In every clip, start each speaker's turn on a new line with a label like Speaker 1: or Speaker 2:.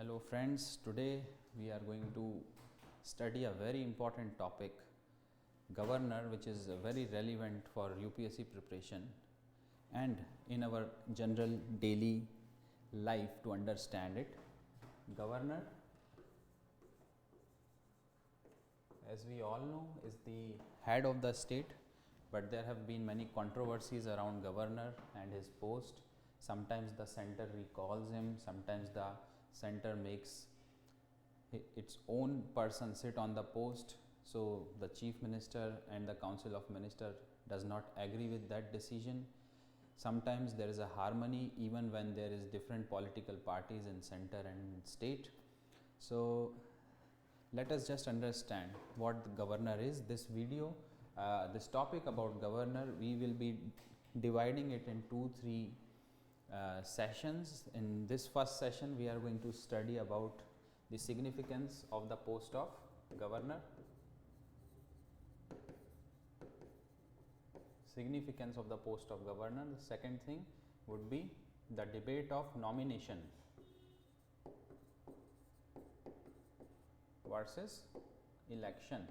Speaker 1: Hello friends, today we are going to study a very important topic, governor, which is very relevant for UPSC preparation and in our general daily life to understand it. Governor, as we all know, is the head of the state, but there have been many controversies around governor and his post. Sometimes the center recalls him, sometimes the center makes its own person sit on the post. So the chief minister and the council of minister does not agree with that decision. Sometimes there is a harmony even when there is different political parties in center and state. So let us just understand what the governor is. This video, this topic about governor, we will be dividing it in 2-3 sessions. In this first session, we are going to study about the significance of the post of governor. Significance of the post of governor. The second thing would be the debate of nomination versus election.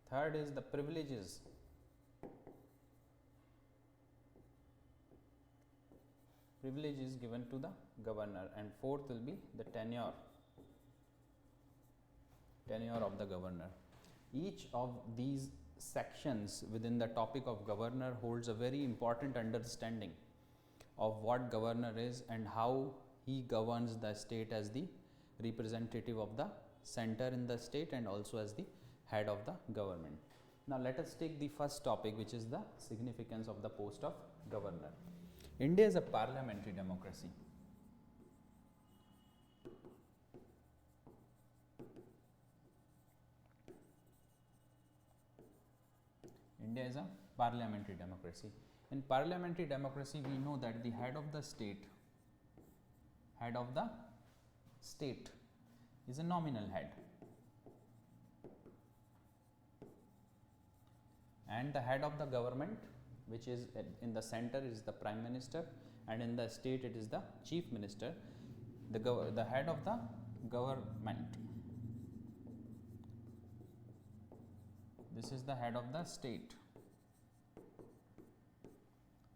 Speaker 1: Third is the privileges given to the governor, and fourth will be the tenure of the governor. Each of these sections within the topic of governor holds a very important understanding of what governor is and how he governs the state as the representative of the center in the state and also as the head of the government. Now let us take the first topic, which is the significance of the post of governor. India is a parliamentary democracy. India is a parliamentary democracy. In parliamentary democracy, we know that the head of the state is a nominal head, and the head of the government, which is in the center, is the prime minister, and in the state it is the chief minister. The head of the government, this is the head of the state,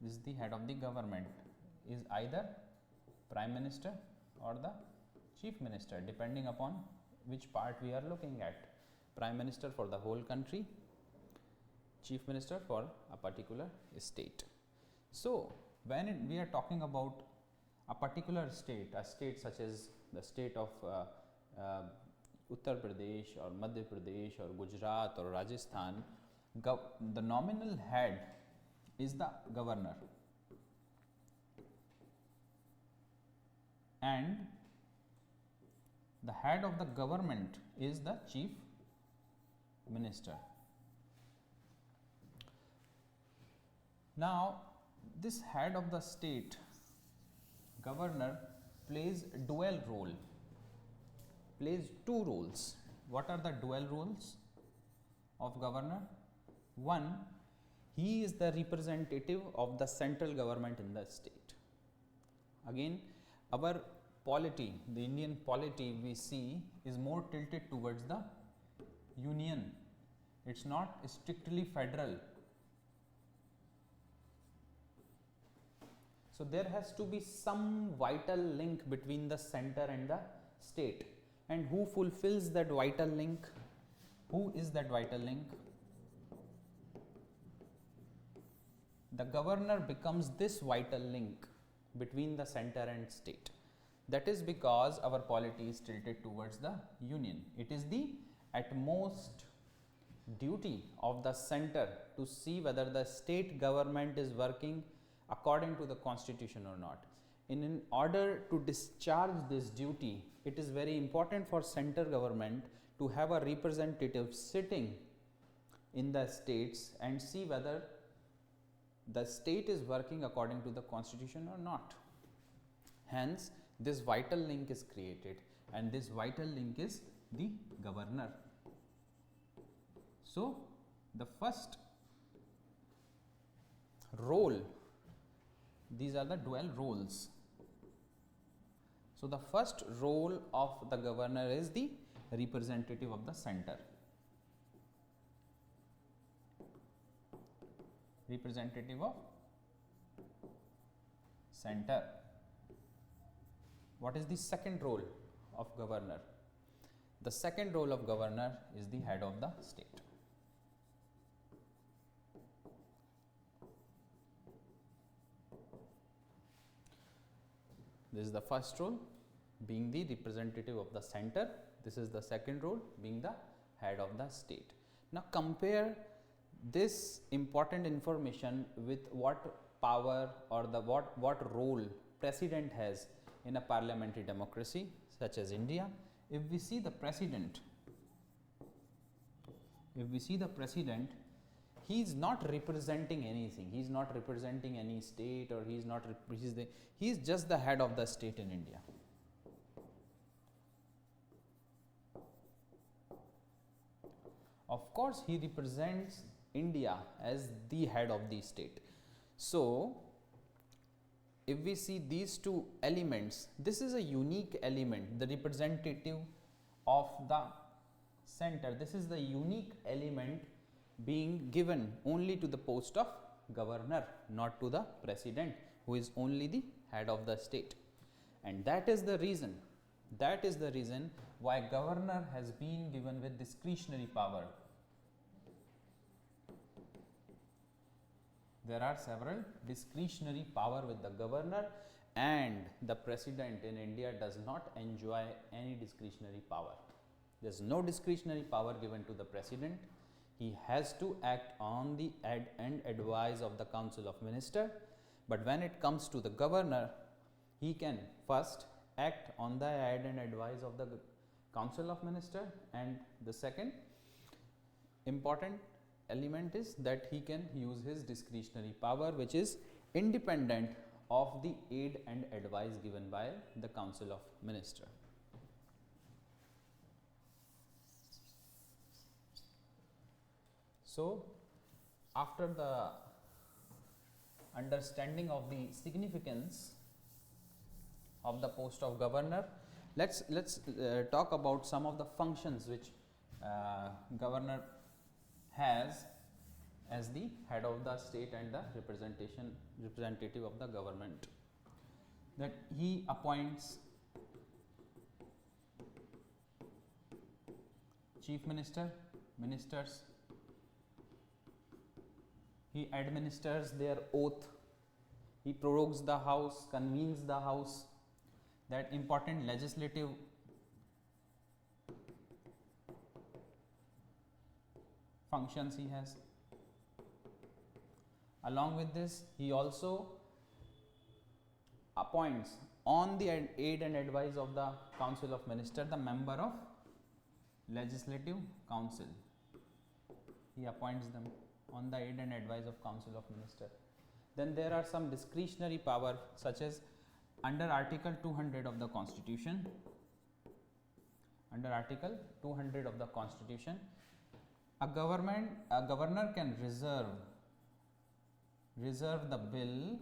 Speaker 1: this is the head of the government, is either prime minister or the chief minister, depending upon which part we are looking at. Prime minister for the whole country, chief minister for a particular state. So when we are talking about a particular state, a state such as the state of Uttar Pradesh or Madhya Pradesh or Gujarat or Rajasthan, the nominal head is the governor, and the head of the government is the chief minister. Now, this head of the state, governor, plays dual role, plays two roles. What are the dual roles of governor? One, he is the representative of the central government in the state. Again, our polity, the Indian polity we see, is more tilted towards the union. It's not strictly federal. So there has to be some vital link between the center and the state. And who fulfills that vital link? Who is that vital link? The governor becomes this vital link between the center and state. That is because our polity is tilted towards the union. It is the utmost duty of the center to see whether the state government is working according to the constitution or not. In order to discharge this duty, it is very important for center government to have a representative sitting in the states and see whether the state is working according to the constitution or not. Hence, this vital link is created, and this vital link is the governor. So the first role, these are the dual roles So the first role of the governor is the representative of the center. Representative of center. What is the second role of governor? The second role of governor is the head of the state. This is the first role, being the representative of the center. This is the second role, being the head of the state. Now compare this important information with what power or the what role president has in a parliamentary democracy such as India. If we see the president, he is not representing anything. He is not representing any state, or he is just the head of the state in India. Of course, he represents India as the head of the state. So, if we see these two elements, this is a unique element, the representative of the center. This is the unique element being given only to the post of governor, not to the president, who is only the head of the state. And that is the reason why governor has been given with discretionary power. There are several discretionary power with the governor, and the president in India does not enjoy any discretionary power. There is no discretionary power given to the president. He has to act on the and advice of the Council of Ministers. But when it comes to the governor, he can first act on the ad and advice of the Council of Ministers, and the second important element is that he can use his discretionary power, which is independent of the aid and advice given by the Council of Ministers. So, after the understanding of the significance of the post of governor, let's talk about some of the functions which governor has as the head of the state and the representative of the government. That he appoints chief minister, ministers. He administers their oath. He prorogues the house, convenes the house. That important legislative functions he has. Along with this, he also appoints on the aid and advice of the Council of Ministers the member of Legislative Council. He appoints them on the aid and advice of Council of Ministers. Then there are some discretionary power, such as under Article 200 of the Constitution. Under Article 200 of the Constitution, a governor can reserve the bill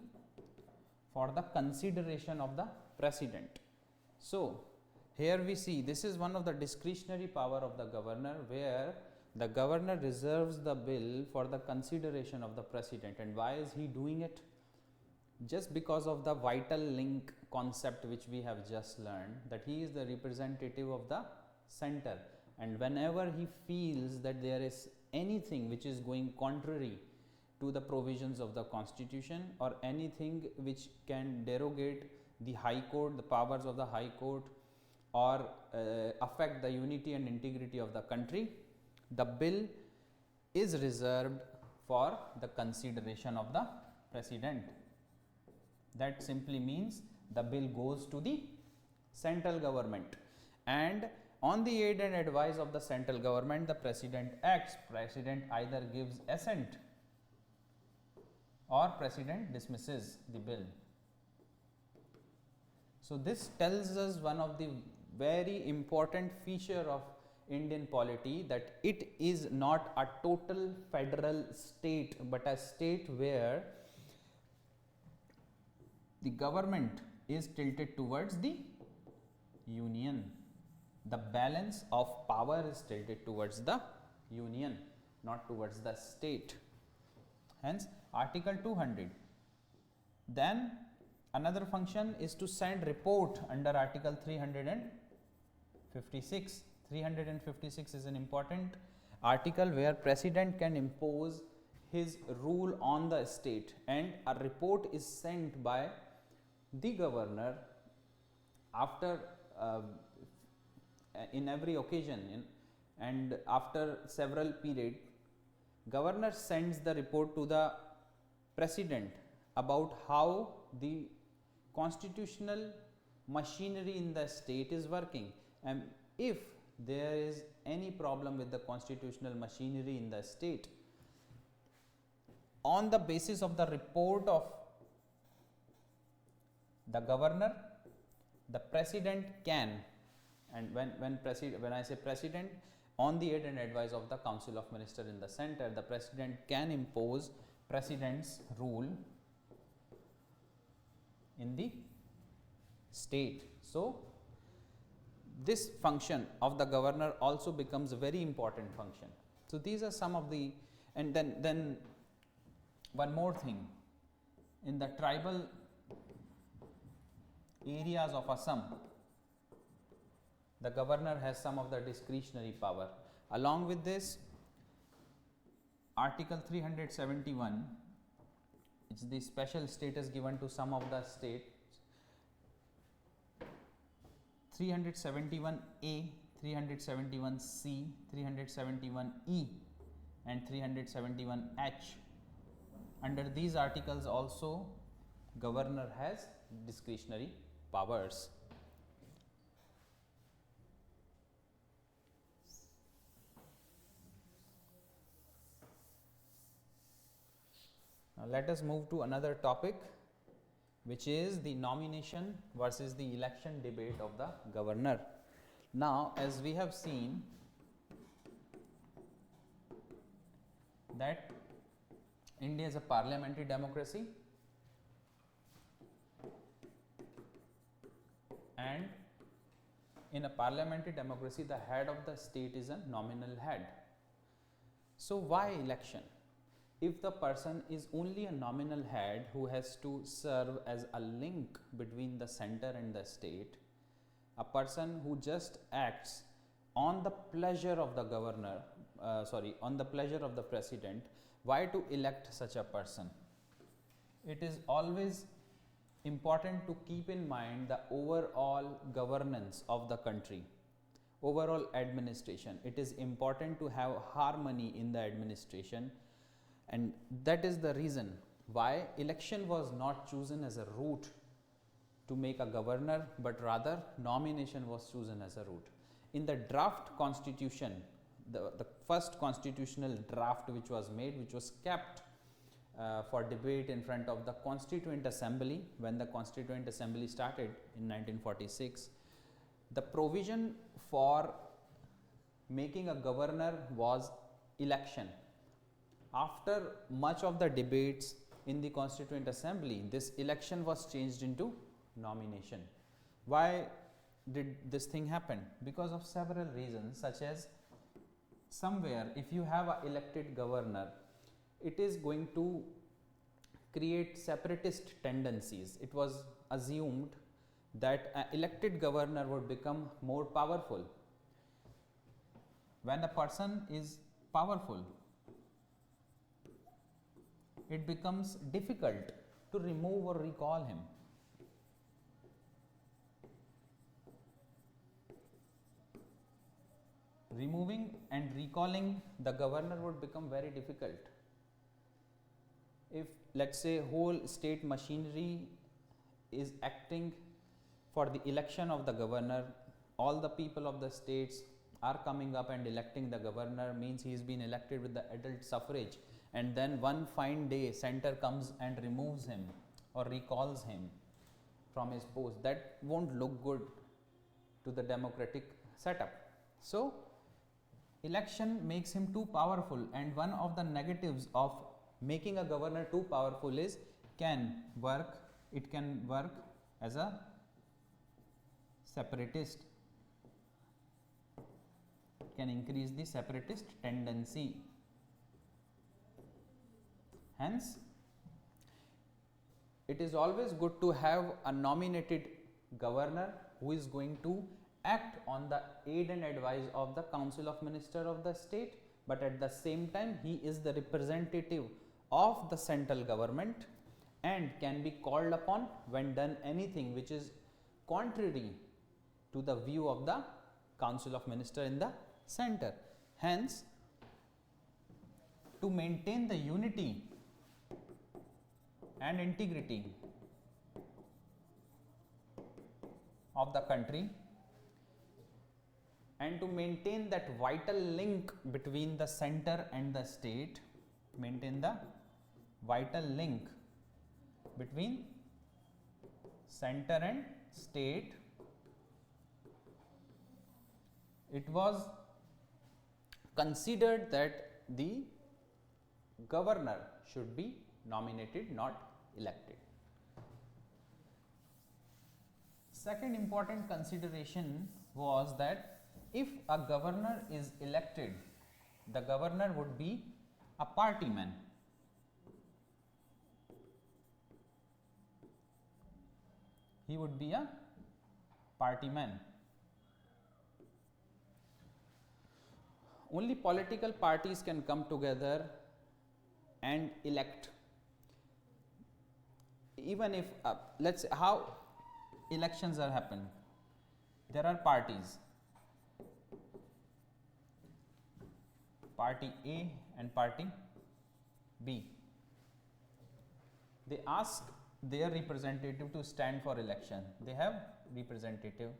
Speaker 1: for the consideration of the president. So, here we see this is one of the discretionary power of the governor, where the governor reserves the bill for the consideration of the president. And why is he doing it? Just because of the vital link concept which we have just learned, that he is the representative of the center, and whenever he feels that there is anything which is going contrary to the provisions of the Constitution, or anything which can derogate the High Court, the powers of the High Court, or affect the unity and integrity of the country, the bill is reserved for the consideration of the president. That simply means the bill goes to the central government, and on the aid and advice of the central government, the president acts. President either gives assent or president dismisses the bill. So this tells us one of the very important feature of Indian polity, that it is not a total federal state, but a state where the government is tilted towards the union. The balance of power is tilted towards the union, not towards the state. Hence article 200. Then another function is to send report under article 356. 356 is an important article where president can impose his rule on the state, and a report is sent by the governor after in every occasion, and after several period, governor sends the report to the president about how the constitutional machinery in the state is working, and if there is any problem with the constitutional machinery in the state, on the basis of the report of the governor, the president can, and when I say president, on the aid and advice of the Council of Ministers in the center, the president can impose president's rule in the state. So this function of the governor also becomes a very important function. So these are some of the, and then one more thing, in the tribal areas of Assam, the governor has some of the discretionary power. Along with this, article 371, it's the special status given to some of the states. 371A, 371C, 371E and 371H. Under these articles also governor has discretionary powers. Now let us move to another topic, which is the nomination versus the election debate of the governor. Now, as we have seen that India is a parliamentary democracy, and in a parliamentary democracy the head of the state is a nominal head. So why election? If the person is only a nominal head who has to serve as a link between the center and the state, a person who just acts on the pleasure of the governor, on the pleasure of the president, why to elect such a person? It is always important to keep in mind the overall governance of the country, overall administration. It is important to have harmony in the administration. And that is the reason why election was not chosen as a route to make a governor, but rather nomination was chosen as a route. In the draft constitution, the first constitutional draft which was made, which was kept for debate in front of the Constituent Assembly, when the Constituent Assembly started in 1946, the provision for making a governor was election. After much of the debates in the Constituent Assembly, this election was changed into nomination. Why did this thing happen? Because of several reasons, such as somewhere if you have an elected governor, it is going to create separatist tendencies. It was assumed that an elected governor would become more powerful. When a person is powerful, it becomes difficult to remove or recall him. Removing and recalling the governor would become very difficult. If, let's say, whole state machinery is acting for the election of the governor, all the people of the states are coming up and electing the governor, means he has been elected with the adult suffrage, and then one fine day center comes and removes him or recalls him from his post. That won't look good to the democratic setup. So election makes him too powerful, and one of the negatives of making a governor too powerful is it can work as a separatist, can increase the separatist tendency. Hence, it is always good to have a nominated governor who is going to act on the aid and advice of the Council of Ministers of the state, but at the same time he is the representative of the central government and can be called upon when done anything which is contrary to the view of the Council of Ministers in the center. Hence, to maintain the unity and integrity of the country and to maintain that vital link between the center and the state, maintain the vital link between center and state, it was considered that the governor should be nominated, not elected. Second important consideration was that if a governor is elected, the governor would be a party man. He would be a party man. Only political parties can come together and elect. Even if let's say how elections are happen, there are parties, party A and party B. They ask their representative to stand for election. They have representative.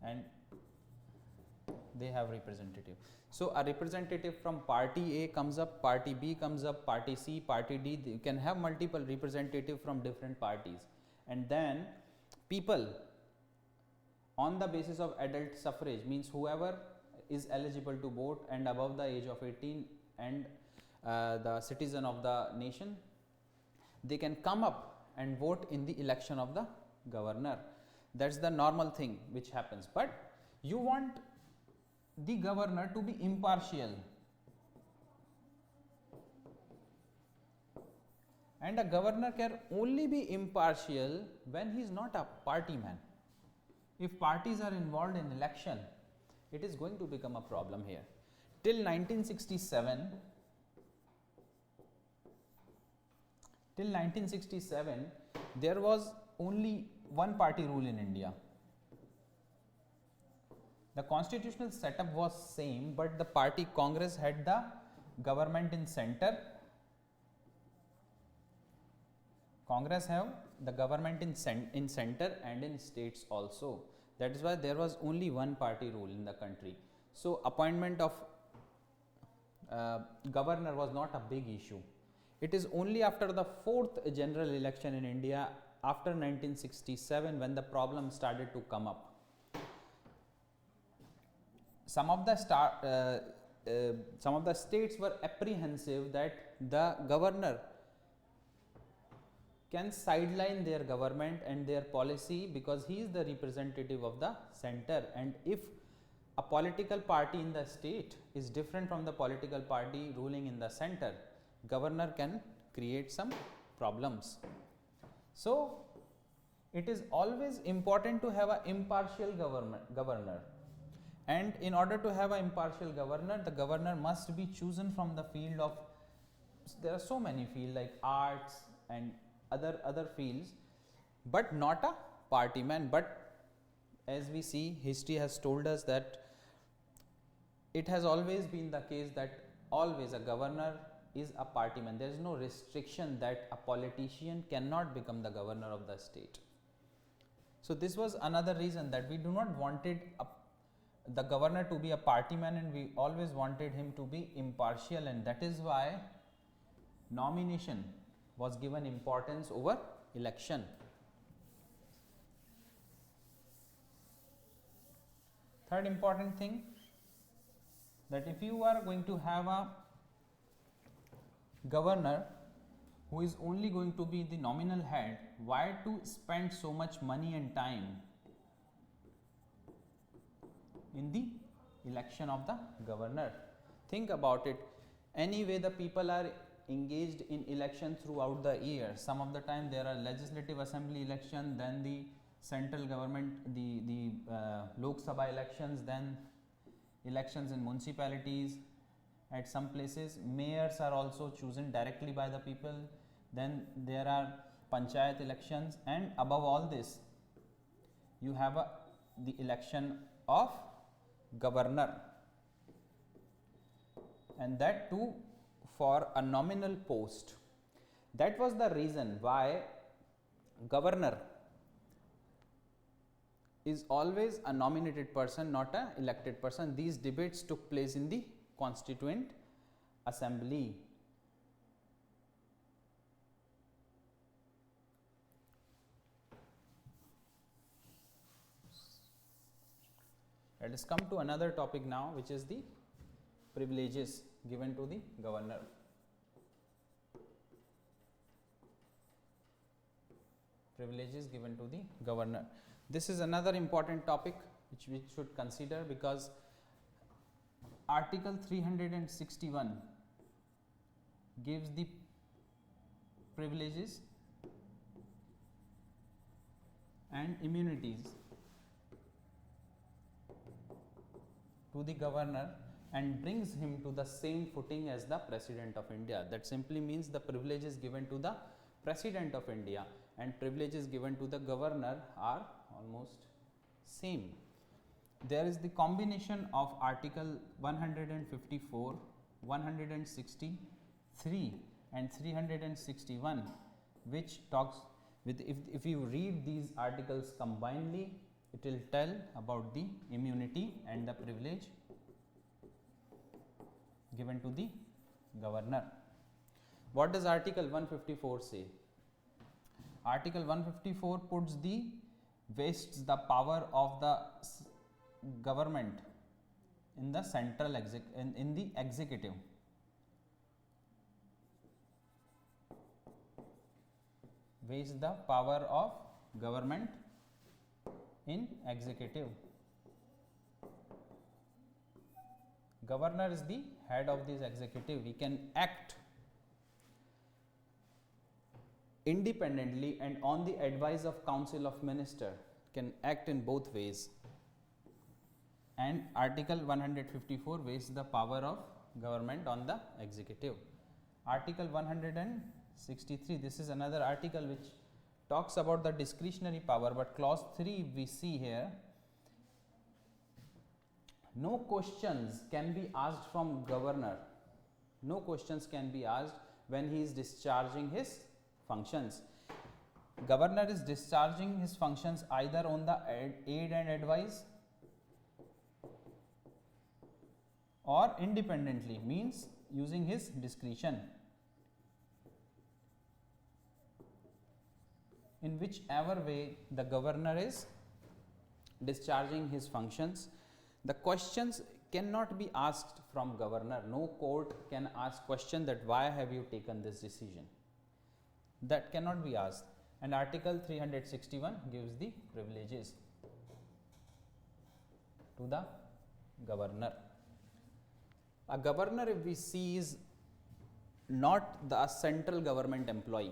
Speaker 1: And they have representative. So, a representative from party A comes up, party B comes up, party C, party D, you can have multiple representative from different parties, and then people on the basis of adult suffrage, means whoever is eligible to vote and above the age of 18 and the citizen of the nation, they can come up and vote in the election of the governor. That is the normal thing which happens, but you want the governor to be impartial, and a governor can only be impartial when he is not a party man. If parties are involved in election, it is going to become a problem here. Till 1967, there was only one party rule in India. The constitutional setup was same, but the party Congress had the government in center. Congress have the government in center and in states also. That is why there was only one party rule in the country. So, appointment of governor was not a big issue. It is only after the fourth general election in India after 1967 when the problem started to come up. Some of the states were apprehensive that the governor can sideline their government and their policy because he is the representative of the center, and if a political party in the state is different from the political party ruling in the center, governor can create some problems. So, it is always important to have an impartial governor, and in order to have an impartial governor, the governor must be chosen from the field of, there are so many fields like arts and other fields, but not a party man. But as we see, history has told us that it has always been the case that always a governor is a party man. There is no restriction that a politician cannot become the governor of the state. So, this was another reason that we do not wanted the governor to be a party man, and we always wanted him to be impartial, and that is why nomination was given importance over election. Third important thing, that if you are going to have a governor who is only going to be the nominal head, why to spend so much money and time in the election of the governor? Think about it. Anyway, the people are engaged in election throughout the year. Some of the time there are legislative assembly election, then the central government, the Lok Sabha elections, then elections in municipalities. At some places mayors are also chosen directly by the people. Then there are panchayat elections, and above all this you have the election of governor, and that too for a nominal post. That was the reason why governor is always a nominated person, not a elected person. These debates took place in the Constituent Assembly. Let us come to another topic now, which is the privileges given to the governor. Privileges given to the governor. This is another important topic which we should consider, because Article 361 gives the privileges and immunities to the governor and brings him to the same footing as the President of India. That simply means the privileges given to the President of India and privileges given to the governor are almost same. There is the combination of Article 154, 163 and 361, which talks with, if you read these articles combinedly, it will tell about the immunity and the privilege given to the governor. What does Article 154 say? Article 154 vests the power of the government in the central in the executive. Vests the power of government in executive. Governor is the head of this executive. He can act independently and on the advice of Council of Minister, can act in both ways. And Article 154 vests the power of government on the executive. Article 163, this is another article which talks about the discretionary power, but clause 3 we see here, no questions can be asked from governor. No questions can be asked when he is discharging his functions. Governor is discharging his functions either on the aid and advice or independently, means using his discretion. In whichever way the governor is discharging his functions, the questions cannot be asked from governor. No court can ask question that why have you taken this decision. That cannot be asked. And Article 361 gives the privileges to the governor. A governor, if we see, is not the central government employee.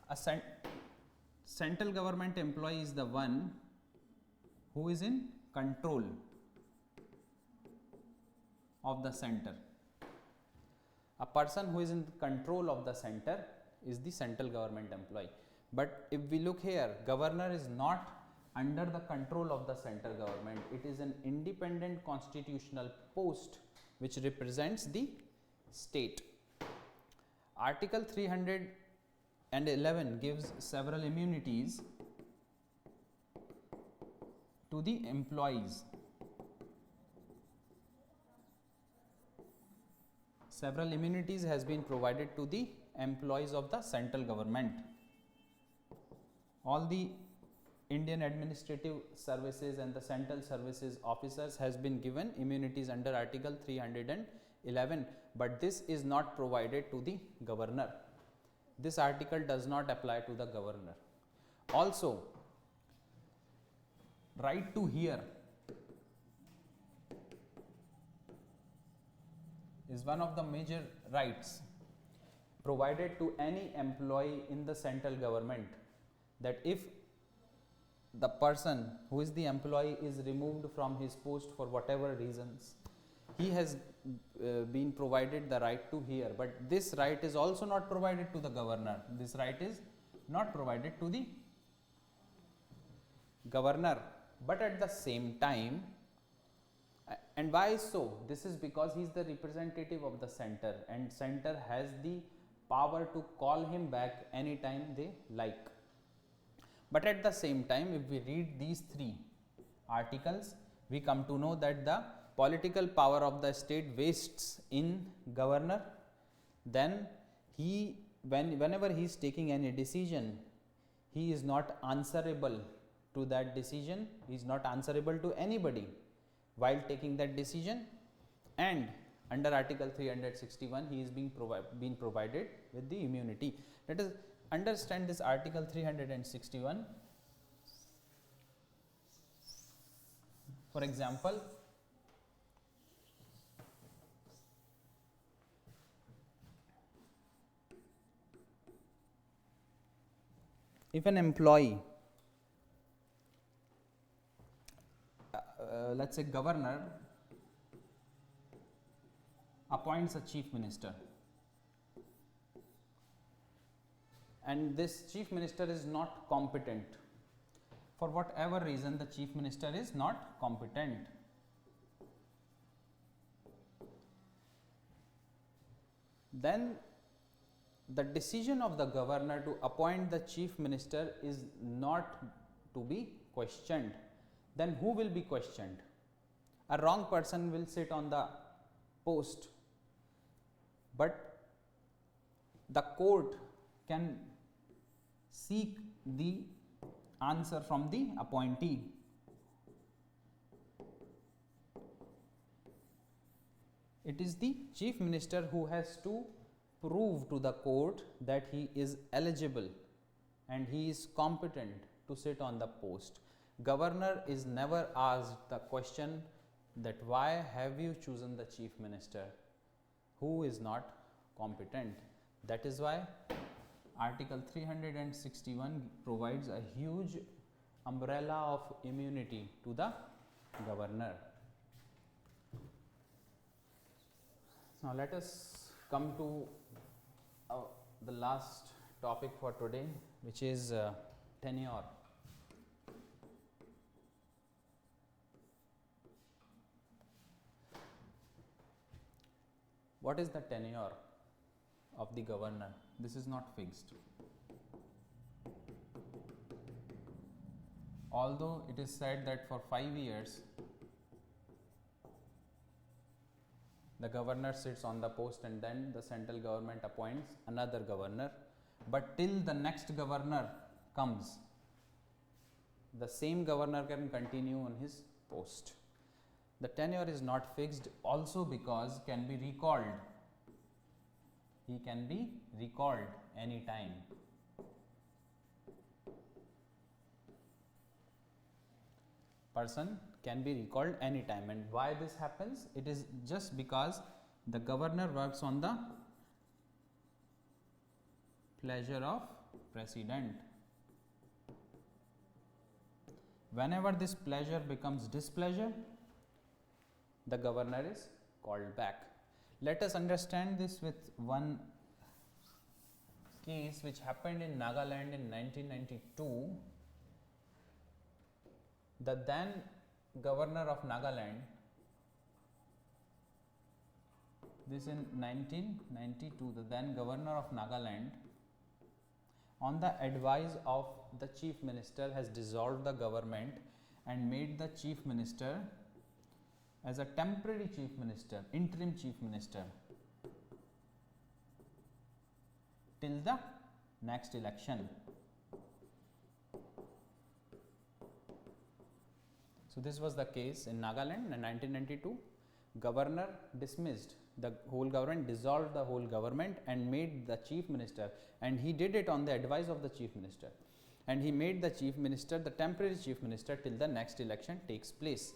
Speaker 1: A central government employee is the one who is in control of the center. A person who is in control of the center is the central government employee. But if we look here, governor is not under the control of the central government. It is an independent constitutional post which represents the state. Article 311 gives several immunities to the employees. Several immunities has been provided to the employees of the central government. All the Indian administrative services and the central services officers has been given immunities under Article 311, but this is not provided to the governor. this article does not apply to the governor. Also, right to hear is one of the major rights provided to any employee in the central government, that if the person who is the employee is removed from his post for whatever reasons, he has been provided the right to hear. But this right is also not provided to the governor. This right is not provided to the governor. But at the same time, and why so? This is because he is the representative of the center, and center has the power to call him back anytime they like. But at the same time, if we read these three articles, we come to know that the political power of the state wastes in governor. Then he, whenever he is taking any decision, he is not answerable to that decision. He is not answerable to anybody while taking that decision, and under Article 361 he is being provided with the immunity. Let us understand this Article 361. For example, if an employee, let us say governor, appoints a chief minister, and this chief minister is not competent. For whatever reason, the chief minister is not competent. Then the decision of the governor to appoint the chief minister is not to be questioned. Then who will be questioned? A wrong person will sit on the post, but the court can seek the answer from the appointee. It is the chief minister who has to prove to the court that he is eligible and he is competent to sit on the post. Governor is never asked the question that why have you chosen the chief minister who is not competent. That is why Article 361 provides a huge umbrella of immunity to the governor. Now let us come to the last topic for today, which is tenure. What is the tenure of the governor? This is not fixed. Although it is said that for 5 years the governor sits on the post and then the central government appoints another governor, but till the next governor comes, the same governor can continue on his post. The tenure is not fixed also because can be recalled. He can be recalled anytime. Person can be recalled anytime. And why this happens? It is just because the governor works on the pleasure of president. Whenever this pleasure becomes displeasure, the governor is called back. Let us understand this with one case which happened in Nagaland in 1992. The then governor of Nagaland, this in 1992, the then governor of Nagaland, on the advice of the chief minister, has dissolved the government and made the chief minister as a temporary chief minister, interim chief minister, till the next election. So this was the case in Nagaland in 1992. Governor dismissed the whole government, dissolved the whole government and made the chief minister, and he did it on the advice of the chief minister, and he made the chief minister the temporary chief minister till the next election takes place.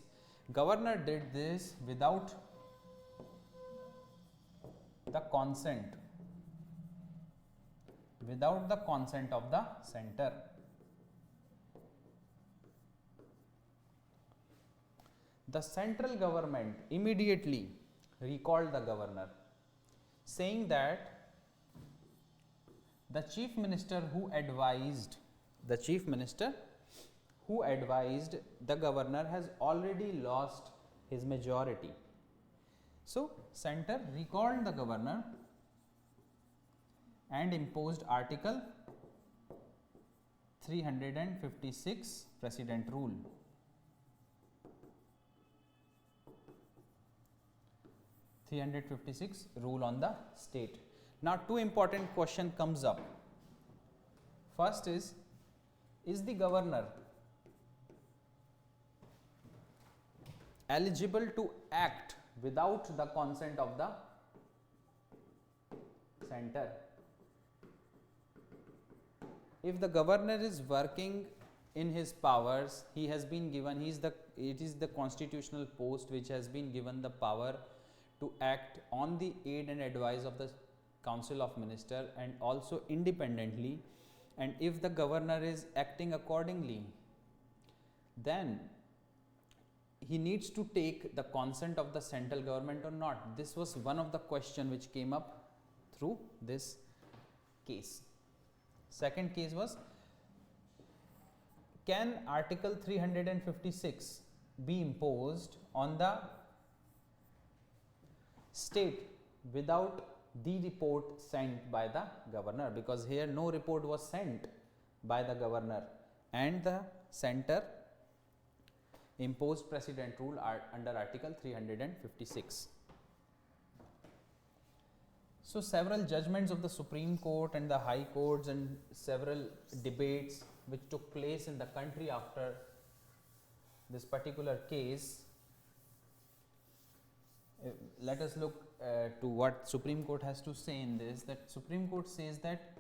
Speaker 1: Governor did this without the consent of the center. The central government immediately recalled the governor, saying that the chief minister who advised the governor has already lost his majority. So, center recalled the governor and imposed Article 356 Precedent Rule. Rule on the state. Now, two important question comes up. First is the governor eligible to act without the consent of the center? If the governor is working in his powers, he has been given, it is the constitutional post which has been given the power to act on the aid and advice of the Council of Ministers and also independently, and if the governor is acting accordingly, then he needs to take the consent of the central government or not. This was one of the question which came up through this case. Second case was, can Article 356 be imposed on the state without the report sent by the governor? Because here no report was sent by the governor and the center imposed precedent rule under Article 356. So, several judgments of the Supreme Court and the High Courts and several debates which took place in the country after this particular case. Let us look to what Supreme Court has to say in this. That Supreme Court says that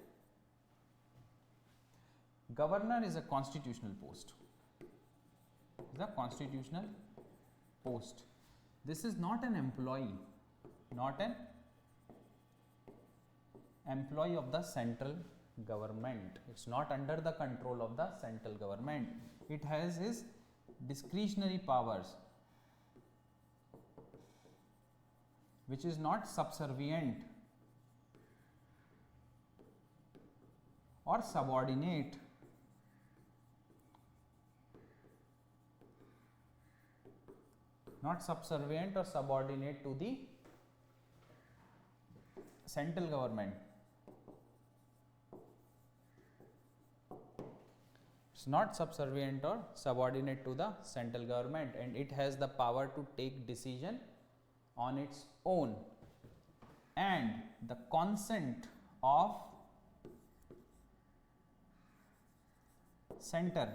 Speaker 1: governor is a constitutional post. Is a constitutional post. This is not an employee, not an employee of the central government. It's not under the control of the central government. It has his discretionary powers, which is not subservient or subordinate to the central government. It's not subservient or subordinate to the central government, and it has the power to take decision on its own, and the consent of center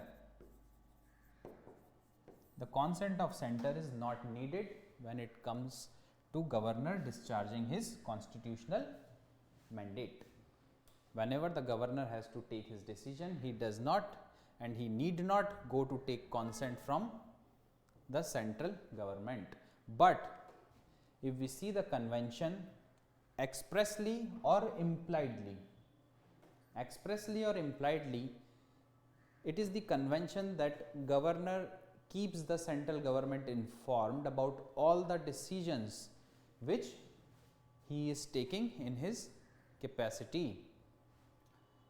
Speaker 1: is not needed when it comes to governor discharging his constitutional mandate. Whenever the governor has to take his decision, he does not and he need not go to take consent from the central government. But if we see the convention, expressly or impliedly, it is the convention that governor keeps the central government informed about all the decisions which he is taking in his capacity.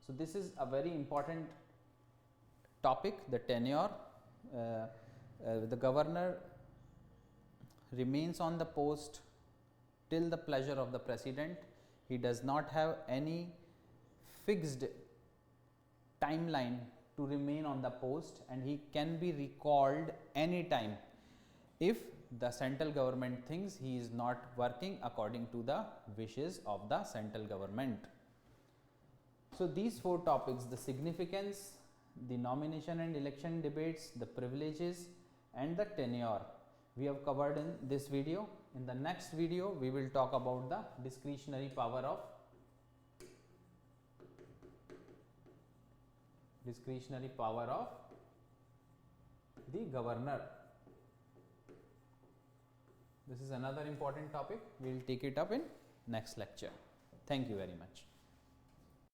Speaker 1: So, this is a very important topic, the tenure. The governor remains on the post till the pleasure of the president. He does not have any fixed timeline to remain on the post, and he can be recalled any time if the central government thinks he is not working according to the wishes of the central government. So, these four topics, the significance, the nomination and election debates, the privileges and the tenure, we have covered in this video. In the next video, we will talk about the discretionary power of the governor. This is another important topic. We will take it up in next lecture. Thank you very much.